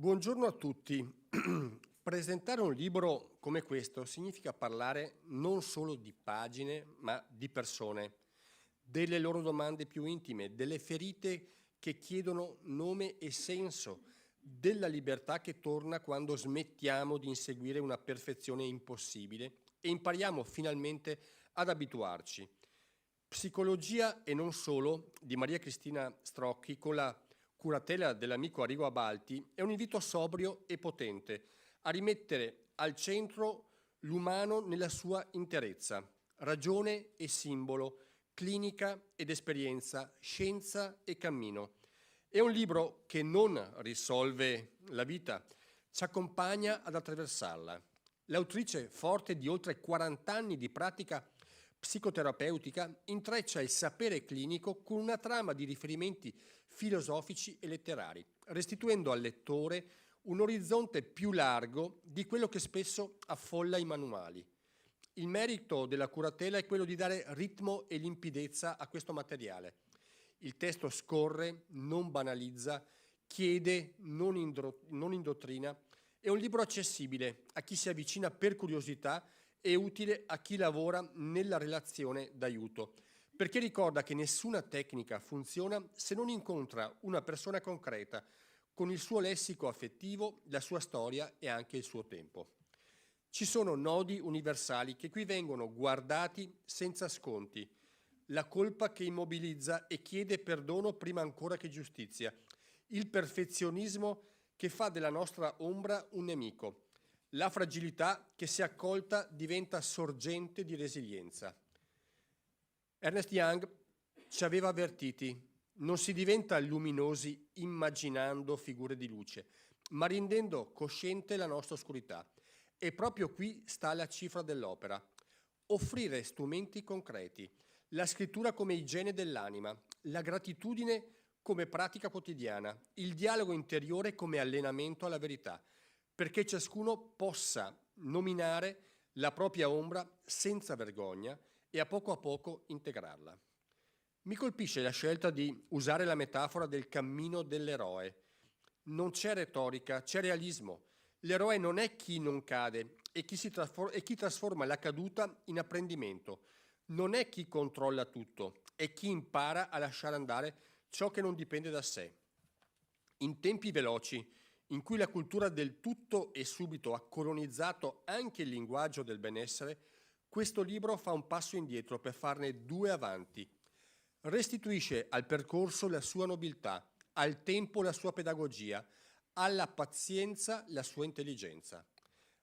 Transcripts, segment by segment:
Buongiorno a tutti. Presentare un libro come questo significa parlare non solo di pagine, ma di persone, delle loro domande più intime, delle ferite che chiedono nome e senso, della libertà che torna quando smettiamo di inseguire una perfezione impossibile e impariamo finalmente ad abituarci. Psicologia e non solo di Maria Cristina Strocchi con la curatela dell'amico Arrigo Abalti è un invito sobrio e potente a rimettere al centro l'umano nella sua interezza, ragione e simbolo, clinica ed esperienza, scienza e cammino. È un libro che non risolve la vita, ci accompagna ad attraversarla. L'autrice, forte di oltre 40 anni di pratica psicoterapeutica, intreccia il sapere clinico con una trama di riferimenti filosofici e letterari, restituendo al lettore un orizzonte più largo di quello che spesso affolla i manuali. Il merito della curatela è quello di dare ritmo e limpidezza a questo materiale. Il testo scorre, non banalizza, chiede, non indottrina. È un libro accessibile a chi si avvicina per curiosità e utile a chi lavora nella relazione d'aiuto, perché ricorda che nessuna tecnica funziona se non incontra una persona concreta, con il suo lessico affettivo, la sua storia e anche il suo tempo. Ci sono nodi universali che qui vengono guardati senza sconti. La colpa che immobilizza e chiede perdono prima ancora che giustizia. Il perfezionismo che fa della nostra ombra un nemico. La fragilità che, se accolta, diventa sorgente di resilienza. Ernest Young ci aveva avvertiti: non si diventa luminosi immaginando figure di luce, ma rendendo cosciente la nostra oscurità. E proprio qui sta la cifra dell'opera: offrire strumenti concreti, la scrittura come igiene dell'anima, la gratitudine come pratica quotidiana, il dialogo interiore come allenamento alla verità, perché ciascuno possa nominare la propria ombra senza vergogna e a poco integrarla. Mi colpisce la scelta di usare la metafora del cammino dell'eroe. Non c'è retorica, c'è realismo. L'eroe non è chi non cade, è chi trasforma la caduta in apprendimento. Non è chi controlla tutto, è chi impara a lasciare andare ciò che non dipende da sé. In tempi veloci, in cui la cultura del tutto e subito ha colonizzato anche il linguaggio del benessere, questo libro fa un passo indietro per farne due avanti. Restituisce al percorso la sua nobiltà, al tempo la sua pedagogia, alla pazienza la sua intelligenza.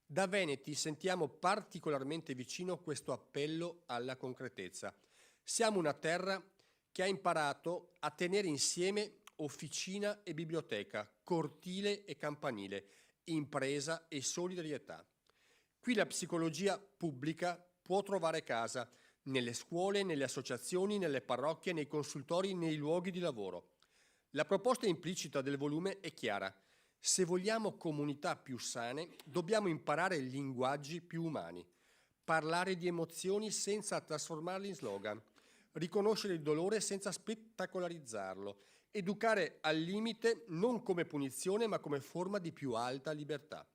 Da Veneti sentiamo particolarmente vicino questo appello alla concretezza. Siamo una terra che ha imparato a tenere insieme officina e biblioteca, cortile e campanile, impresa e solidarietà. Qui la psicologia pubblica può trovare casa nelle scuole, nelle associazioni, nelle parrocchie, nei consultori, nei luoghi di lavoro. La proposta implicita del volume è chiara. Se vogliamo comunità più sane, dobbiamo imparare linguaggi più umani, parlare di emozioni senza trasformarli in slogan, riconoscere il dolore senza spettacolarizzarlo, educare al limite non come punizione ma come forma di più alta libertà.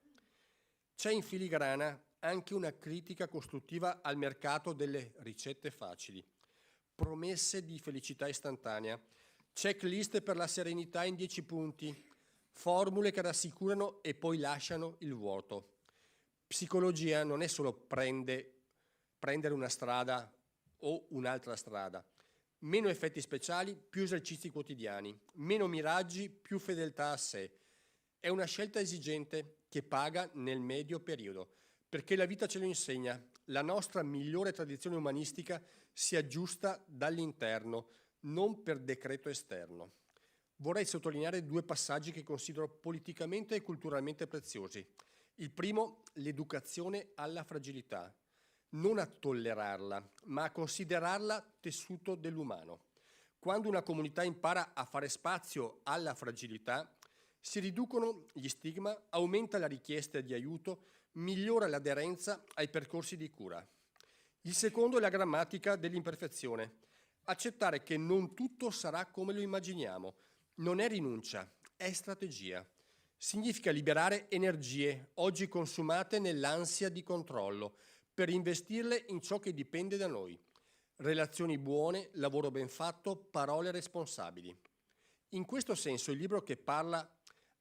C'è in filigrana anche una critica costruttiva al mercato delle ricette facili, promesse di felicità istantanea, checklist per la serenità in 10 punti, formule che rassicurano e poi lasciano il vuoto. Psicologia non è solo prendere una strada o un'altra strada. Meno effetti speciali, più esercizi quotidiani, meno miraggi, più fedeltà a sé. È una scelta esigente che paga nel medio periodo, perché la vita ce lo insegna. La nostra migliore tradizione umanistica si aggiusta dall'interno, non per decreto esterno. Vorrei sottolineare due passaggi che considero politicamente e culturalmente preziosi. Il primo, l'educazione alla fragilità, non a tollerarla, ma a considerarla tessuto dell'umano. Quando una comunità impara a fare spazio alla fragilità, si riducono gli stigma, aumenta la richiesta di aiuto, migliora l'aderenza ai percorsi di cura. Il secondo è la grammatica dell'imperfezione. Accettare che non tutto sarà come lo immaginiamo. Non è rinuncia, è strategia. Significa liberare energie, oggi consumate nell'ansia di controllo, per investirle in ciò che dipende da noi. Relazioni buone, lavoro ben fatto, parole responsabili. In questo senso il libro, che parla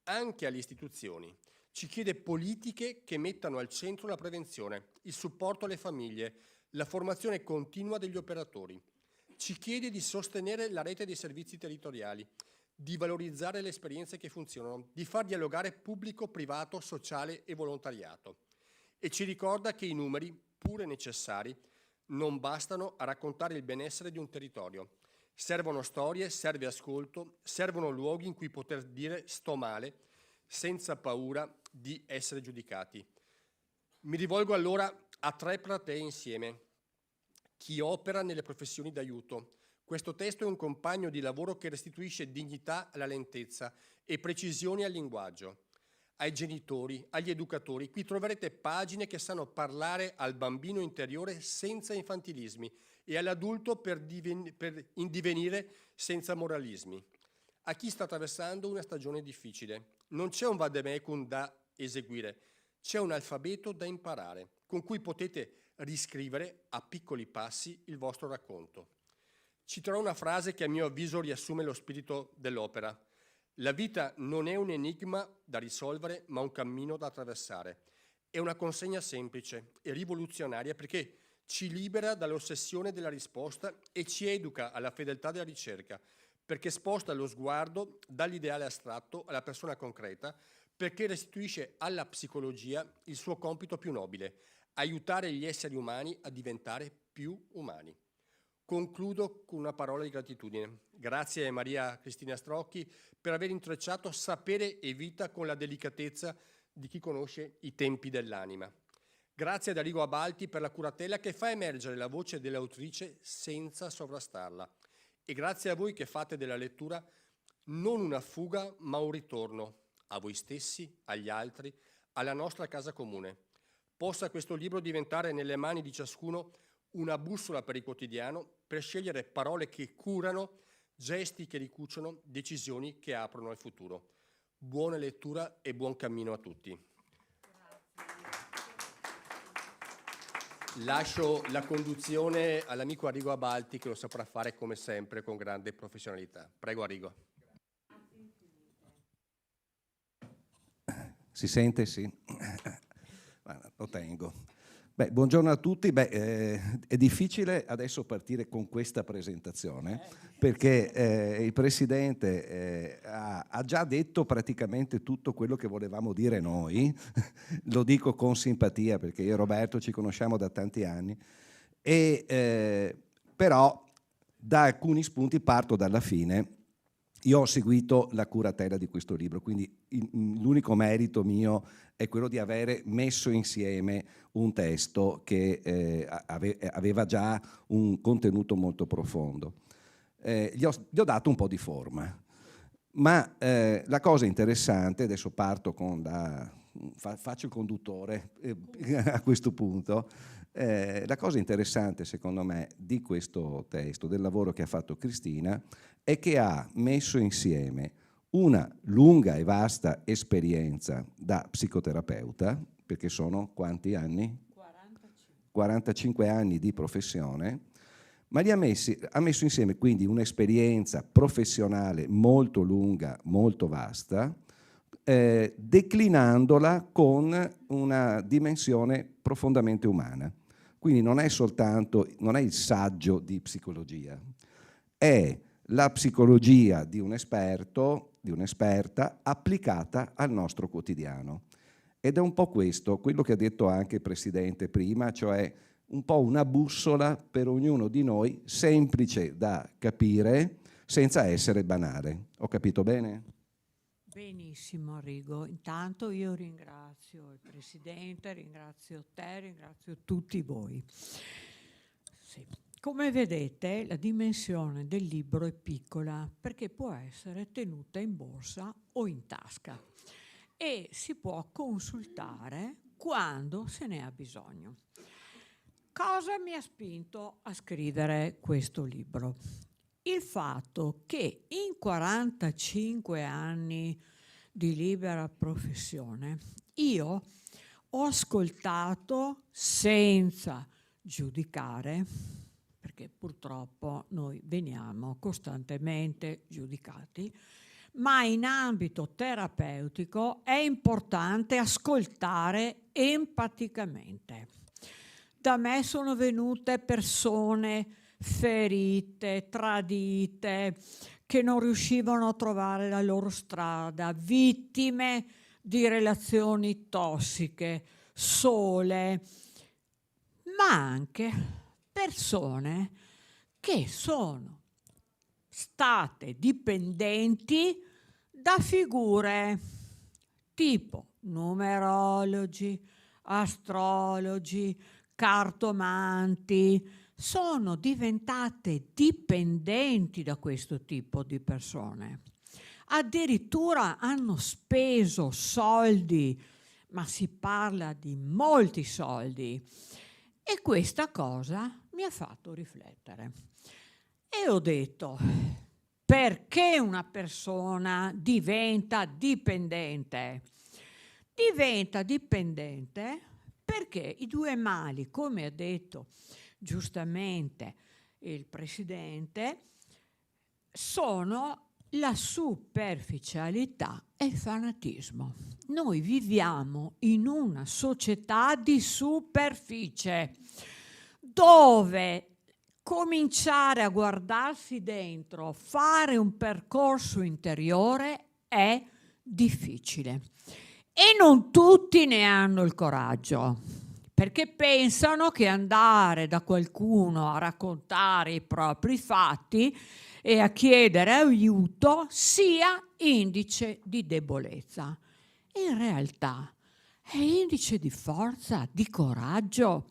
anche alle istituzioni, ci chiede politiche che mettano al centro la prevenzione, il supporto alle famiglie, la formazione continua degli operatori. Ci chiede di sostenere la rete dei servizi territoriali, di valorizzare le esperienze che funzionano, di far dialogare pubblico, privato, sociale e volontariato. E ci ricorda che i numeri, pure necessari, non bastano a raccontare il benessere di un territorio. Servono storie, serve ascolto, servono luoghi in cui poter dire sto male senza paura di essere giudicati. Mi rivolgo allora a 3 platee insieme. Chi opera nelle professioni d'aiuto. Questo testo è un compagno di lavoro che restituisce dignità alla lentezza e precisione al linguaggio. Ai genitori, agli educatori, qui troverete pagine che sanno parlare al bambino interiore senza infantilismi e all'adulto per indivenire senza moralismi. A chi sta attraversando una stagione difficile. Non c'è un vademecum da eseguire, c'è un alfabeto da imparare, con cui potete riscrivere a piccoli passi il vostro racconto. Citerò una frase che a mio avviso riassume lo spirito dell'opera. La vita non è un enigma da risolvere, ma un cammino da attraversare. È una consegna semplice e rivoluzionaria perché ci libera dall'ossessione della risposta e ci educa alla fedeltà della ricerca, perché sposta lo sguardo dall'ideale astratto alla persona concreta, perché restituisce alla psicologia il suo compito più nobile, aiutare gli esseri umani a diventare più umani. Concludo con una parola di gratitudine. Grazie a Maria Cristina Strocchi per aver intrecciato sapere e vita con la delicatezza di chi conosce i tempi dell'anima. Grazie ad Arrigo Abalti per l'accuratela che fa emergere la voce dell'autrice senza sovrastarla. E grazie a voi che fate della lettura non una fuga ma un ritorno a voi stessi, agli altri, alla nostra casa comune. Possa questo libro diventare nelle mani di ciascuno una bussola per il quotidiano, per scegliere parole che curano, gesti che ricuciono, decisioni che aprono al futuro. Buona lettura e buon cammino a tutti. Lascio la conduzione all'amico Arrigo Abalti, che lo saprà fare come sempre con grande professionalità. Prego Arrigo. Si sente? Sì. Lo tengo. Buongiorno a tutti. È difficile adesso partire con questa presentazione perché il Presidente ha già detto praticamente tutto quello che volevamo dire noi. Lo dico con simpatia perché io e Roberto ci conosciamo da tanti anni, però da alcuni spunti parto dalla fine. Io ho seguito la curatela di questo libro, quindi l'unico merito mio è quello di avere messo insieme un testo che aveva già un contenuto molto profondo. Gli ho dato un po' di forma, ma la cosa interessante, adesso parto faccio il conduttore a questo punto, la cosa interessante secondo me di questo testo, del lavoro che ha fatto Cristina, è che ha messo insieme una lunga e vasta esperienza da psicoterapeuta, perché sono quanti anni? 45 anni di professione, ma ha messo insieme quindi un'esperienza professionale molto lunga, molto vasta, declinandola con una dimensione profondamente umana. Quindi non è il saggio di psicologia, è la psicologia di un esperto, di un'esperta, applicata al nostro quotidiano. Ed è un po' questo, quello che ha detto anche il Presidente prima, cioè un po' una bussola per ognuno di noi, semplice da capire, senza essere banale. Ho capito bene? Benissimo Arrigo, intanto io ringrazio il Presidente, ringrazio te, ringrazio tutti voi. Sì. Come vedete la dimensione del libro è piccola perché può essere tenuta in borsa o in tasca e si può consultare quando se ne ha bisogno. Cosa mi ha spinto a scrivere questo libro? Il fatto che in 45 anni di libera professione, io ho ascoltato senza giudicare, perché purtroppo noi veniamo costantemente giudicati, ma in ambito terapeutico è importante ascoltare empaticamente. Da me sono venute persone ferite, tradite, che non riuscivano a trovare la loro strada, vittime di relazioni tossiche, sole, ma anche persone che sono state dipendenti da figure tipo numerologi, astrologi, cartomanti, sono diventate dipendenti da questo tipo di persone. Addirittura hanno speso soldi, ma si parla di molti soldi, e questa cosa mi ha fatto riflettere. E ho detto, perché una persona diventa dipendente? Diventa dipendente perché i due mali, come ha detto giustamente il Presidente, sono la superficialità e il fanatismo. Noi viviamo in una società di superficie, dove cominciare a guardarsi dentro, fare un percorso interiore è difficile. E non tutti ne hanno il coraggio, perché pensano che andare da qualcuno a raccontare i propri fatti e a chiedere aiuto sia indice di debolezza. In realtà è indice di forza, di coraggio,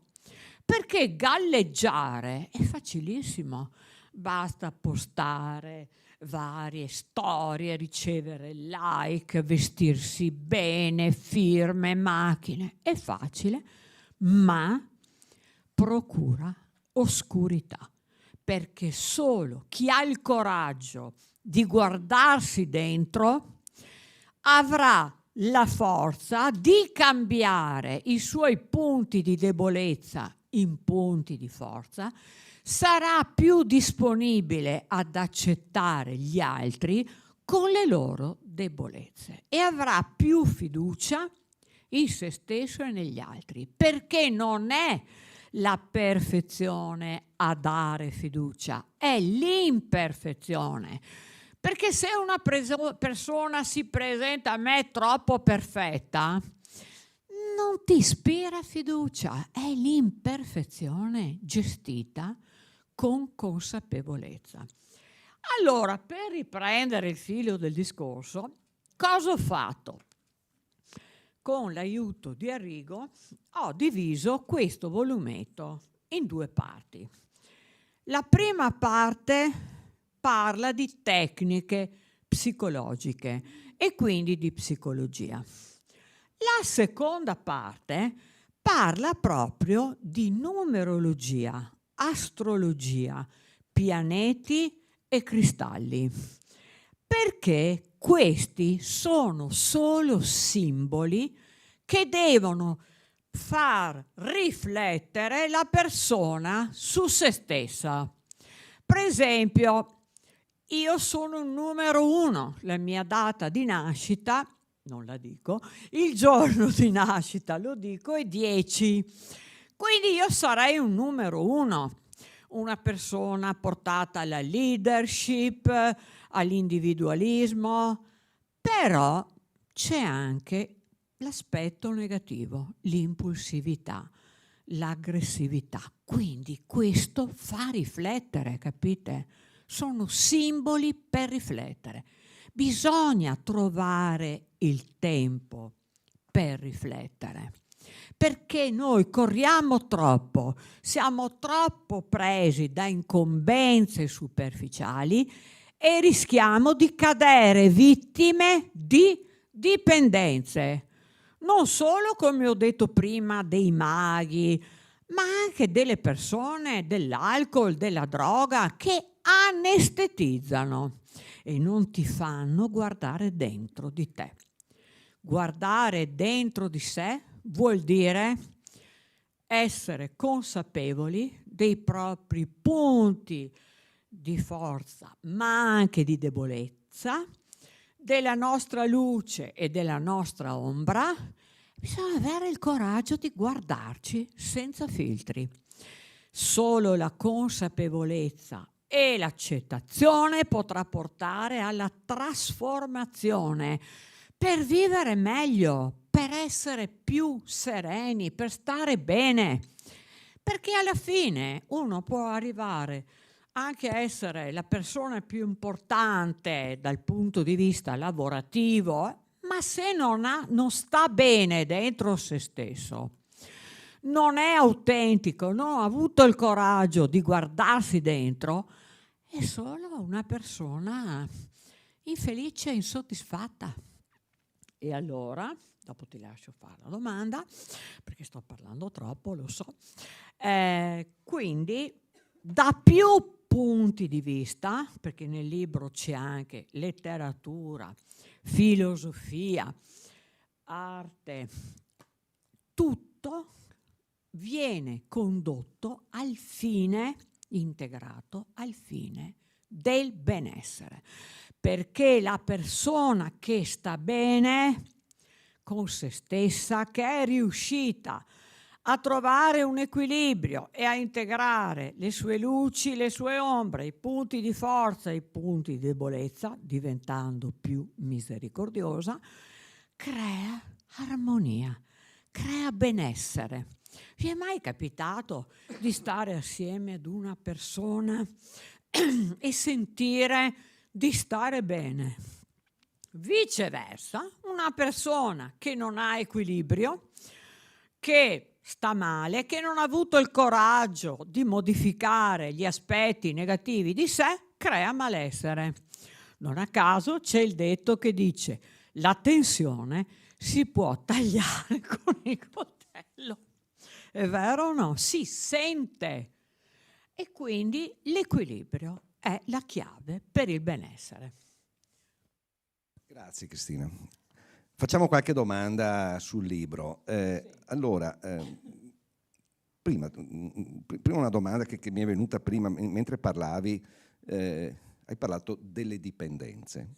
perché galleggiare è facilissimo, basta postare varie storie, ricevere like, vestirsi bene, firme, macchine, è facile, ma procura oscurità, perché solo chi ha il coraggio di guardarsi dentro avrà la forza di cambiare i suoi punti di debolezza in punti di forza, sarà più disponibile ad accettare gli altri con le loro debolezze e avrà più fiducia in se stesso e negli altri, perché non è la perfezione a dare fiducia, è l'imperfezione. Perché se una persona si presenta a me troppo perfetta, non ti ispira fiducia, è l'imperfezione gestita con consapevolezza. Allora, per riprendere il filo del discorso, cosa ho fatto? Con l'aiuto di Arrigo ho diviso questo volumetto in due parti. La prima parte parla di tecniche psicologiche e quindi di psicologia. La seconda parte parla proprio di numerologia, astrologia, pianeti e cristalli, perché questi sono solo simboli che devono far riflettere la persona su se stessa. Per esempio, io sono un numero 1, la mia data di nascita, non la dico, il giorno di nascita lo dico, è 10. Quindi io sarei un numero 1, una persona portata alla leadership, all'individualismo, però c'è anche l'aspetto negativo, l'impulsività, l'aggressività. Quindi questo fa riflettere, capite? Sono simboli per riflettere. Bisogna trovare il tempo per riflettere, perché noi corriamo troppo, siamo troppo presi da incombenze superficiali e rischiamo di cadere vittime di dipendenze. Non solo, come ho detto prima, dei maghi, ma anche delle persone, dell'alcol, della droga, che anestetizzano e non ti fanno guardare dentro di te. Guardare dentro di sé vuol dire essere consapevoli dei propri punti di forza, ma anche di debolezza, della nostra luce e della nostra ombra. Bisogna avere il coraggio di guardarci senza filtri. Solo la consapevolezza e l'accettazione potrà portare alla trasformazione per vivere meglio, per essere più sereni, per stare bene. Perché alla fine uno può arrivare anche a essere la persona più importante dal punto di vista lavorativo, ma se non sta bene dentro se stesso, non è autentico, non ha avuto il coraggio di guardarsi dentro, è solo una persona infelice e insoddisfatta. E allora, dopo ti lascio fare la domanda, perché sto parlando troppo, lo so. Quindi, da più punti di vista, perché nel libro c'è anche letteratura, filosofia, arte, tutto viene condotto al fine, integrato al fine del benessere, perché la persona che sta bene con se stessa, che è riuscita a trovare un equilibrio e a integrare le sue luci, le sue ombre, i punti di forza e i punti di debolezza, diventando più misericordiosa, crea armonia, crea benessere. Vi è mai capitato di stare assieme ad una persona e sentire di stare bene? Viceversa, una persona che non ha equilibrio, che sta male, che non ha avuto il coraggio di modificare gli aspetti negativi di sé, crea malessere. Non a caso c'è il detto che dice: la tensione si può tagliare con il coltello. È vero o no? Si sente. E quindi l'equilibrio è la chiave per il benessere. Grazie Cristina. Facciamo qualche domanda sul libro. Allora, prima una domanda che mi è venuta prima, mentre parlavi, hai parlato delle dipendenze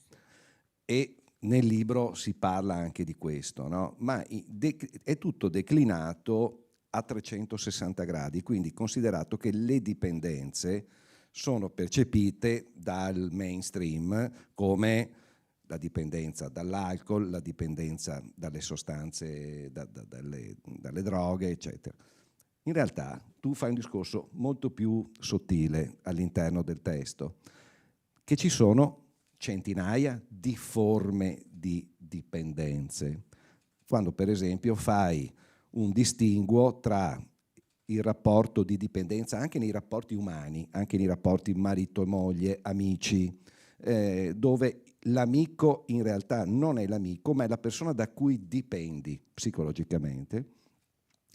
e nel libro si parla anche di questo, no? Ma è tutto declinato a 360 gradi, quindi considerato che le dipendenze sono percepite dal mainstream come la dipendenza dall'alcol, la dipendenza dalle sostanze, dalle droghe, eccetera. In realtà tu fai un discorso molto più sottile all'interno del testo, che ci sono centinaia di forme di dipendenze. Quando per esempio fai un distinguo tra il rapporto di dipendenza anche nei rapporti umani, anche nei rapporti marito e moglie, amici, dove l'amico in realtà non è l'amico, ma è la persona da cui dipendi psicologicamente,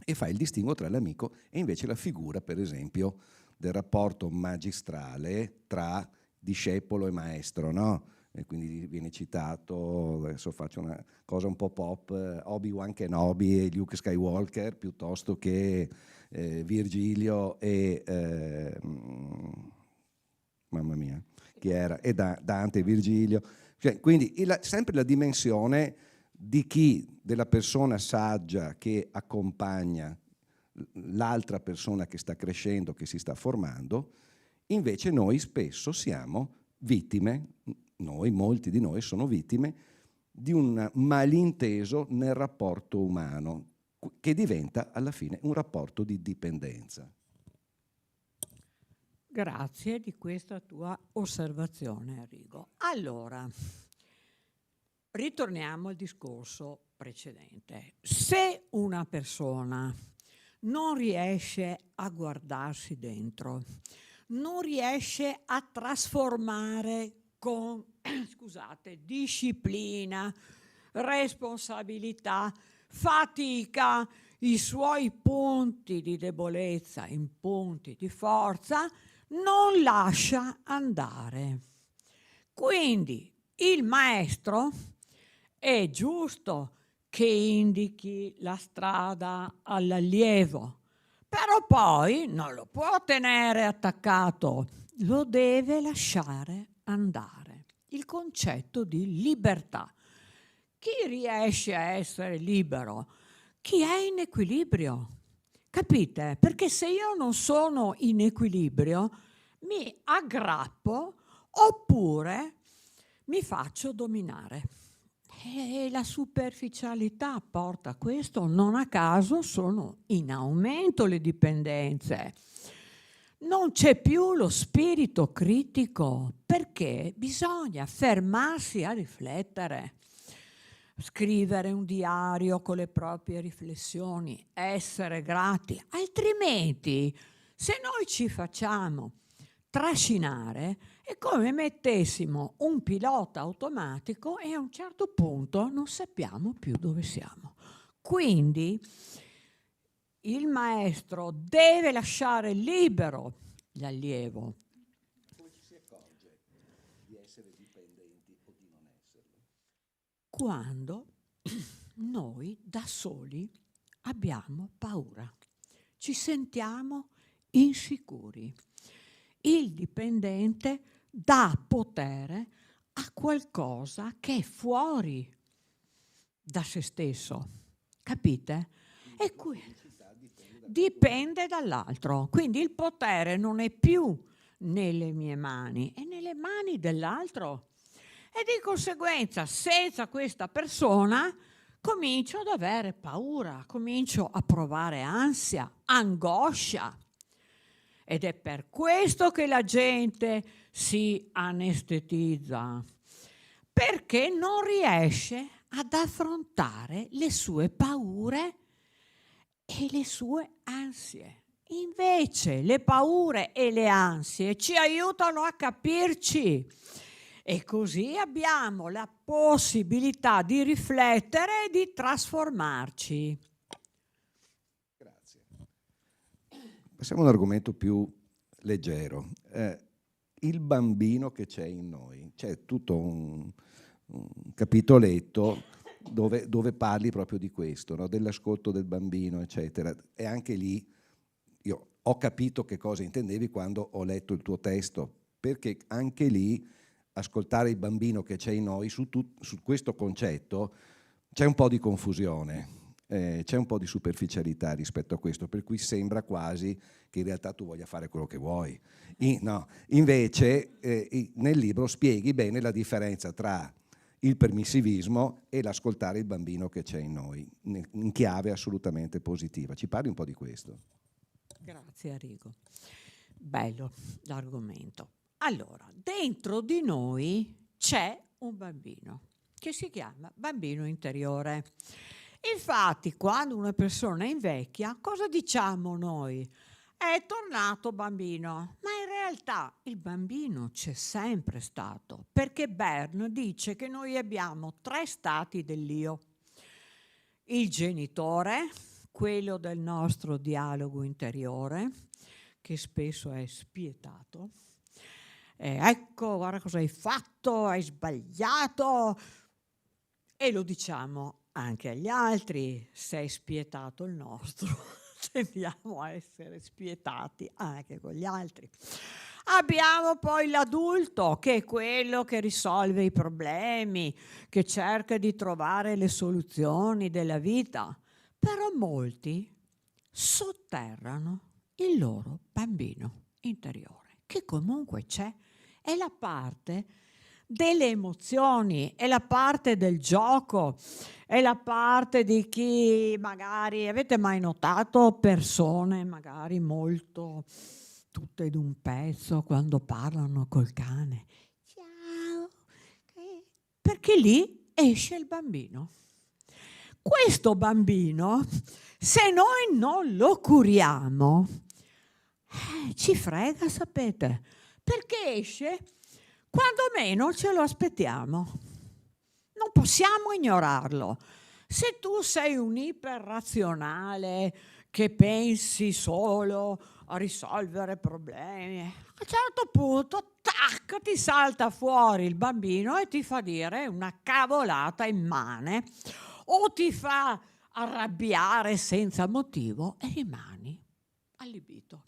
e fai il distinguo tra l'amico e invece la figura, per esempio, del rapporto magistrale tra discepolo e maestro, no? E quindi viene citato, adesso faccio una cosa un po' pop, Obi-Wan Kenobi e Luke Skywalker, piuttosto che Virgilio e mamma mia, chi era? E Dante e Virgilio. Cioè, quindi sempre la dimensione di chi, della persona saggia che accompagna l'altra persona che sta crescendo, che si sta formando. Invece noi spesso siamo vittime, molti di noi sono vittime di un malinteso nel rapporto umano, che diventa alla fine un rapporto di dipendenza. Grazie di questa tua osservazione, Arrigo. Allora, ritorniamo al discorso precedente. Se una persona non riesce a guardarsi dentro, non riesce a trasformare con, disciplina, responsabilità, fatica, i suoi punti di debolezza in punti di forza, non lascia andare. Quindi il maestro è giusto che indichi la strada all'allievo, però poi non lo può tenere attaccato, lo deve lasciare andare. Il concetto di libertà. Chi riesce a essere libero? Chi è in equilibrio. Capite? Perché se io non sono in equilibrio, mi aggrappo oppure mi faccio dominare. E la superficialità porta a questo. Non a caso sono in aumento le dipendenze. Non c'è più lo spirito critico, perché bisogna fermarsi a riflettere, scrivere un diario con le proprie riflessioni, essere grati. Altrimenti, se noi ci facciamo trascinare, è come mettessimo un pilota automatico e a un certo punto non sappiamo più dove siamo. Quindi il maestro deve lasciare libero l'allievo. Come ci si accorge di essere dipendenti o di non esserlo? Quando noi da soli abbiamo paura, ci sentiamo insicuri. Il dipendente dà potere a qualcosa che è fuori da se stesso, capite? E qui dipende dall'altro, quindi il potere non è più nelle mie mani, è nelle mani dell'altro. E di conseguenza, senza questa persona, comincio ad avere paura, comincio a provare ansia, angoscia. Ed è per questo che la gente si anestetizza, perché non riesce ad affrontare le sue paure e le sue ansie. Invece le paure e le ansie ci aiutano a capirci. E così abbiamo la possibilità di riflettere e di trasformarci. Grazie. Passiamo a un argomento più leggero. Il bambino che c'è in noi. C'è tutto un capitoletto dove parli proprio di questo, no? Dell'ascolto del bambino, eccetera. E anche lì io ho capito che cosa intendevi quando ho letto il tuo testo, perché anche lì ascoltare il bambino che c'è in noi, su questo concetto c'è un po' di confusione, c'è un po' di superficialità rispetto a questo, per cui sembra quasi che in realtà tu voglia fare quello che vuoi. No, invece nel libro spieghi bene la differenza tra il permissivismo e l'ascoltare il bambino che c'è in noi, in chiave assolutamente positiva. Ci parli un po' di questo? Grazie Arrigo. Bello l'argomento. Allora, dentro di noi c'è un bambino che si chiama bambino interiore. Infatti, quando una persona invecchia, cosa diciamo noi? È tornato bambino, ma in realtà il bambino c'è sempre stato, perché Bern dice che noi abbiamo 3 stati dell'io. Il genitore, quello del nostro dialogo interiore, che spesso è spietato. Ecco, guarda cosa hai fatto, hai sbagliato. E lo diciamo anche agli altri, se è spietato il nostro, tendiamo a essere spietati anche con gli altri. Abbiamo poi l'adulto, che è quello che risolve i problemi, che cerca di trovare le soluzioni della vita. Però molti sotterrano il loro bambino interiore, che comunque c'è. È la parte delle emozioni, è la parte del gioco, è la parte di chi magari, avete mai notato persone magari molto tutte d'un pezzo quando parlano col cane? Ciao, perché lì esce il bambino. Questo bambino, se noi non lo curiamo, ci frega, sapete, perché esce quando meno ce lo aspettiamo. Non possiamo ignorarlo. Se tu sei un iperrazionale che pensi solo a risolvere problemi, a un certo punto, tac, ti salta fuori il bambino e ti fa dire una cavolata immane, o ti fa arrabbiare senza motivo e rimani allibito.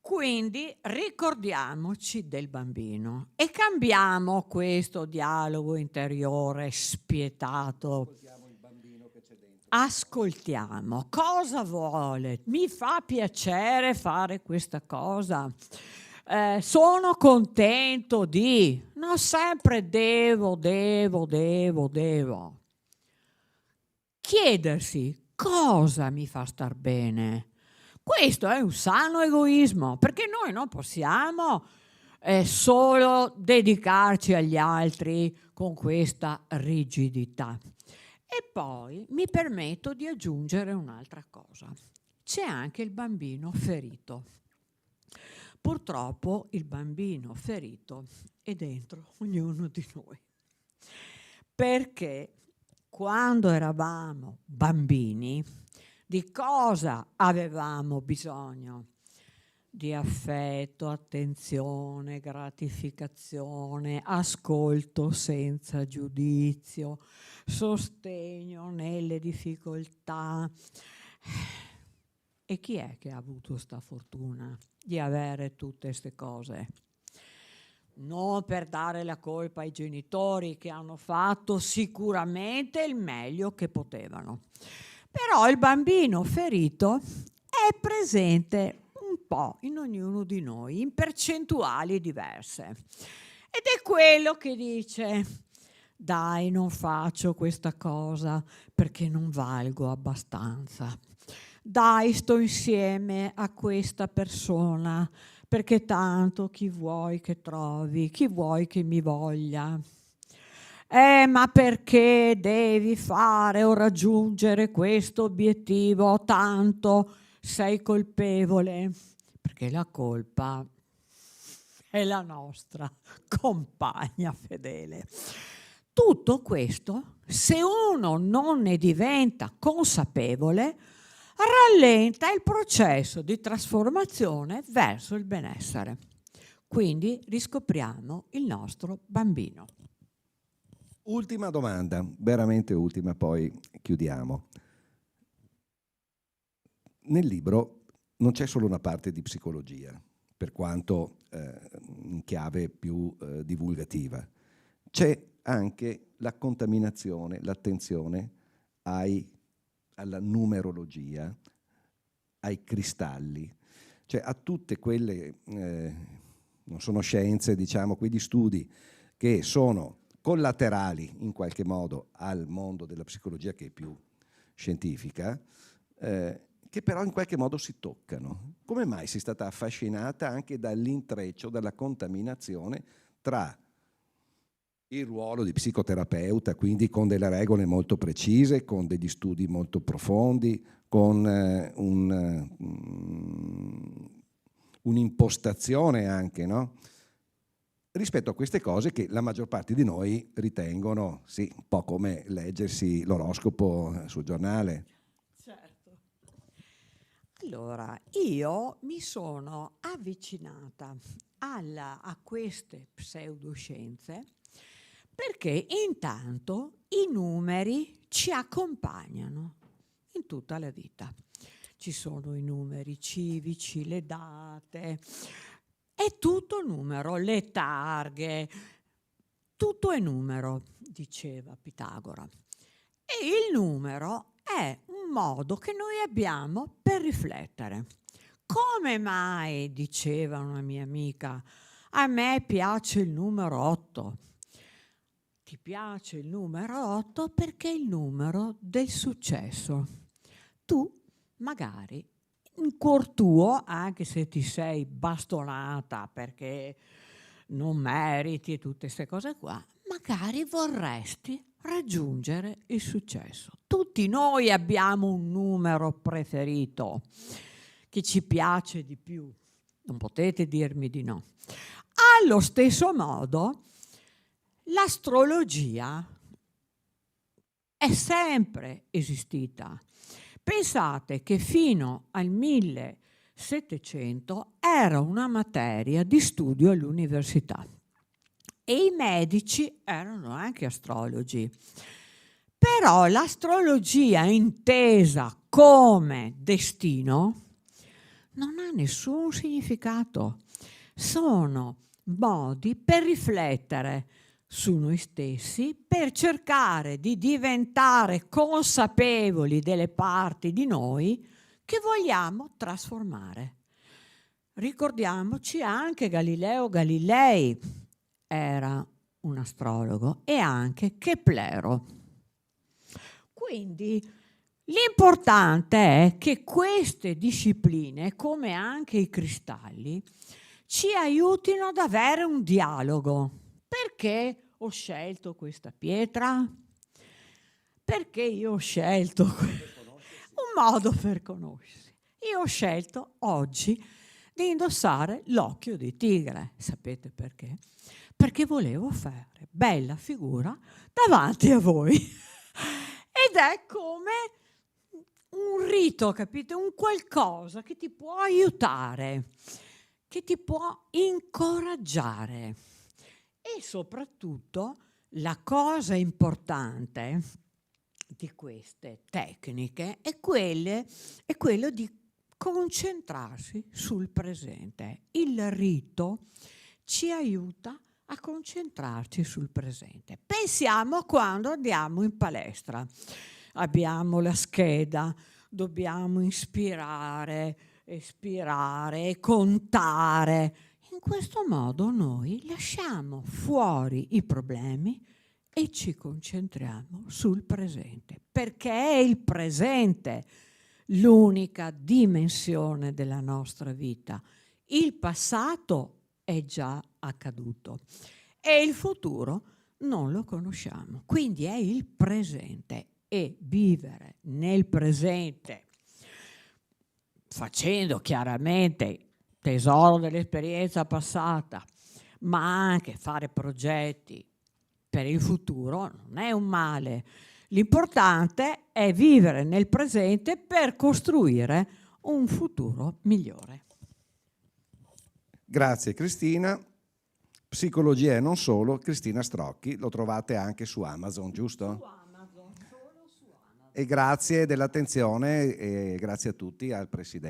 Quindi ricordiamoci del bambino e cambiamo questo dialogo interiore spietato. Ascoltiamo cosa vuole, mi fa piacere fare questa cosa, sono contento di, non sempre devo. Chiedersi cosa mi fa star bene. Questo è un sano egoismo, perché noi non possiamo solo dedicarci agli altri con questa rigidità. E poi mi permetto di aggiungere un'altra cosa. C'è anche il bambino ferito. Purtroppo il bambino ferito è dentro ognuno di noi. Perché quando eravamo bambini, di cosa avevamo bisogno? Di affetto, attenzione, gratificazione, ascolto senza giudizio, sostegno nelle difficoltà. E chi è che ha avuto sta fortuna di avere tutte queste cose? Non per dare la colpa ai genitori, che hanno fatto sicuramente il meglio che potevano. Però il bambino ferito è presente un po' in ognuno di noi, in percentuali diverse. Ed è quello che dice: dai, non faccio questa cosa perché non valgo abbastanza. Dai, sto insieme a questa persona perché tanto chi vuoi che trovi, chi vuoi che mi voglia. Ma perché devi fare o raggiungere questo obiettivo? Tanto sei colpevole. Perché la colpa è la nostra compagna fedele. Tutto questo, se uno non ne diventa consapevole, rallenta il processo di trasformazione verso il benessere. Quindi riscopriamo il nostro bambino. Ultima domanda, veramente ultima, poi chiudiamo. Nel libro non c'è solo una parte di psicologia, per quanto in chiave più divulgativa. C'è anche la contaminazione, l'attenzione alla numerologia, ai cristalli, cioè a tutte quelle, non sono scienze, diciamo, quegli studi che sono collaterali in qualche modo al mondo della psicologia, che è più scientifica, che però in qualche modo si toccano. Come mai sei stata affascinata anche dall'intreccio, dalla contaminazione tra il ruolo di psicoterapeuta, quindi con delle regole molto precise, con degli studi molto profondi, con un'impostazione anche, no? Rispetto a queste cose che la maggior parte di noi ritengono, sì, un po' come leggersi l'oroscopo sul giornale. Certo. Allora, io mi sono avvicinata a queste pseudoscienze perché intanto i numeri ci accompagnano in tutta la vita. Ci sono i numeri civici, le date, è tutto numero, le targhe, tutto è numero, diceva Pitagora. E il numero è un modo che noi abbiamo per riflettere. Come mai, diceva una mia amica, a me piace il numero 8? Ti piace il numero 8 perché è il numero del successo. Tu magari in cuor tuo, anche se ti sei bastonata perché non meriti e tutte queste cose qua, magari vorresti raggiungere il successo. Tutti noi abbiamo un numero preferito che ci piace di più, non potete dirmi di no. Allo stesso modo, l'astrologia è sempre esistita. Pensate che fino al 1700 era una materia di studio all'università e i medici erano anche astrologi. Però l'astrologia intesa come destino non ha nessun significato. Sono modi per riflettere su noi stessi, per cercare di diventare consapevoli delle parti di noi che vogliamo trasformare. Ricordiamoci anche Galileo Galilei era un astrologo e anche Keplero. Quindi l'importante è che queste discipline, come anche i cristalli, ci aiutino ad avere un dialogo. Perché ho scelto questa pietra? Perché io ho scelto un modo per conoscersi. Io ho scelto oggi di indossare l'occhio di tigre. Sapete perché? Perché volevo fare bella figura davanti a voi. Ed è come un rito, capite? Un qualcosa che ti può aiutare, che ti può incoraggiare. E soprattutto la cosa importante di queste tecniche è quello di concentrarsi sul presente. Il rito ci aiuta a concentrarci sul presente. Pensiamo quando andiamo in palestra. Abbiamo la scheda, dobbiamo inspirare, espirare e contare. In questo modo noi lasciamo fuori i problemi e ci concentriamo sul presente, perché è il presente l'unica dimensione della nostra vita. Il passato è già accaduto e il futuro non lo conosciamo. Quindi è il presente, e vivere nel presente, facendo chiaramente tesoro dell'esperienza passata, ma anche fare progetti per il futuro, non è un male. L'importante è vivere nel presente per costruire un futuro migliore. Grazie Cristina. Psicologia e non solo, Cristina Strocchi, lo trovate anche su Amazon, giusto? Su Amazon, solo su Amazon. E grazie dell'attenzione e grazie a tutti, al Presidente.